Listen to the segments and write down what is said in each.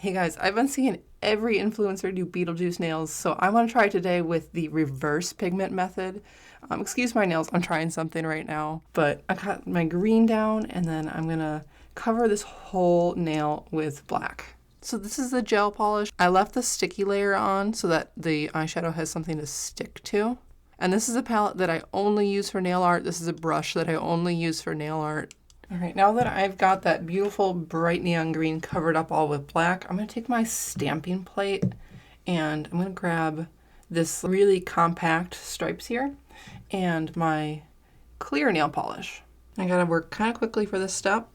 Hey guys, I've been seeing every influencer do Beetlejuice nails, so I want to try today with the reverse pigment method. Excuse my nails, I'm trying something right now, but I got my green down and then I'm gonna cover this whole nail with black. So this is the gel polish. I left the sticky layer on so that the eyeshadow has something to stick to. And this is a palette that I only use for nail art. This is a brush that I only use for nail art. All right, now that I've got that beautiful bright neon green covered up all with black, I'm gonna take my stamping plate and I'm gonna grab this really compact stripes here and my clear nail polish. I gotta work kind of quickly for this step.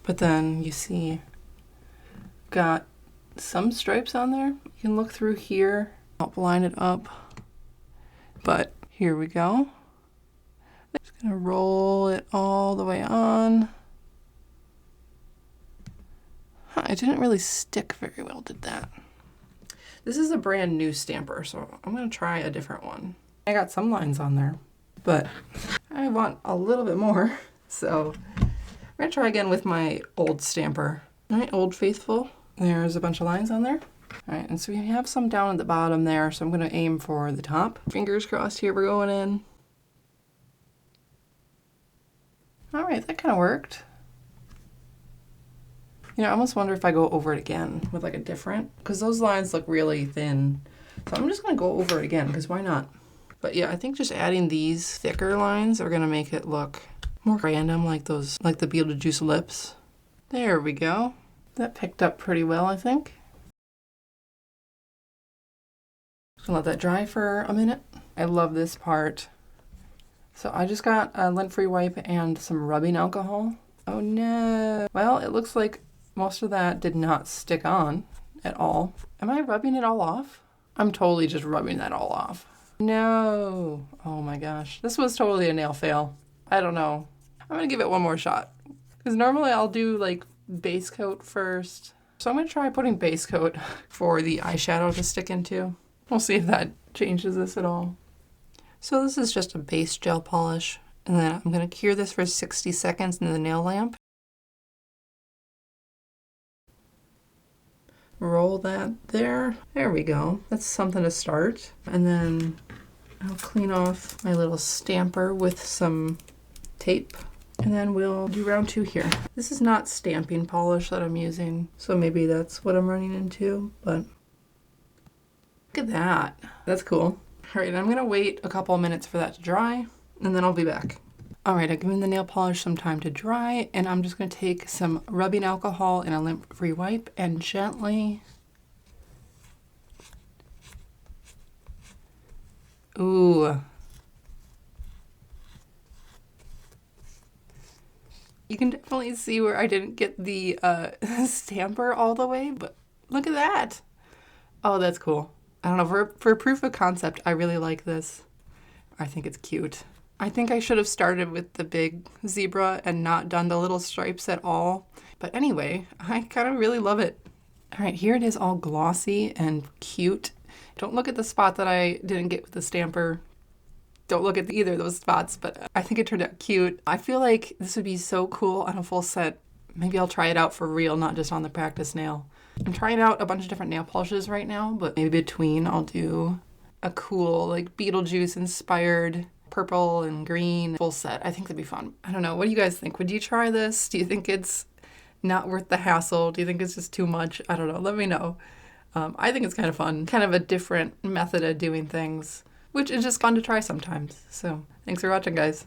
But then you see, got some stripes on there. You can look through here, help line it up. But here we go. Just gonna roll it all the way on. It didn't really stick very well, did that? This is a brand new stamper, so I'm gonna try a different one. I got some lines on there, but I want a little bit more. So I'm gonna try again with my old stamper. All right, Old Faithful. There's a bunch of lines on there. All right, and so we have some down at the bottom there, so I'm gonna aim for the top. Fingers crossed here, we're going in. All right, that kind of worked. You know, I almost wonder if I go over it again with like a different, because those lines look really thin. So I'm just gonna go over it again, because why not? But yeah, I think just adding these thicker lines are gonna make it look more random, like those, like the Beetlejuice lips. There we go. That picked up pretty well, I think. Just let that dry for a minute. I love this part. So I just got a lint-free wipe and some rubbing alcohol. Oh no. Well, it looks like most of that did not stick on at all. Am I rubbing it all off? I'm totally just rubbing that all off. No. Oh my gosh. This was totally a nail fail. I don't know. I'm gonna give it one more shot. Because normally I'll do like base coat first. So I'm gonna try putting base coat for the eyeshadow to stick into. We'll see if that changes this at all. So this is just a base gel polish, and then I'm gonna cure this for 60 seconds in the nail lamp. Roll that there. There we go. That's something to start. And then I'll clean off my little stamper with some tape. And then we'll do round 2 here. This is not stamping polish that I'm using, so maybe that's what I'm running into, but look at that. That's cool. All right, I'm gonna wait a couple of minutes for that to dry, and then I'll be back. All right, I've given the nail polish some time to dry, and I'm just gonna take some rubbing alcohol and a lint-free wipe and gently, ooh. You can definitely see where I didn't get the stamper all the way, but look at that. Oh, that's cool. I don't know, for proof of concept, I really like this. I think it's cute. I think I should have started with the big zebra and not done the little stripes at all. But anyway, I kind of really love it. All right, here it is all glossy and cute. Don't look at the spot that I didn't get with the stamper. Don't look at either of those spots, but I think it turned out cute. I feel like this would be so cool on a full set. Maybe I'll try it out for real, not just on the practice nail. I'm trying out a bunch of different nail polishes right now, but maybe between I'll do a cool like Beetlejuice inspired purple and green full set. I think that'd be fun. I don't know. What do you guys think? Would you try this? Do you think it's not worth the hassle? Do you think it's just too much? I don't know. Let me know. I think it's kind of fun. Kind of a different method of doing things, which is just fun to try sometimes. So thanks for watching, guys.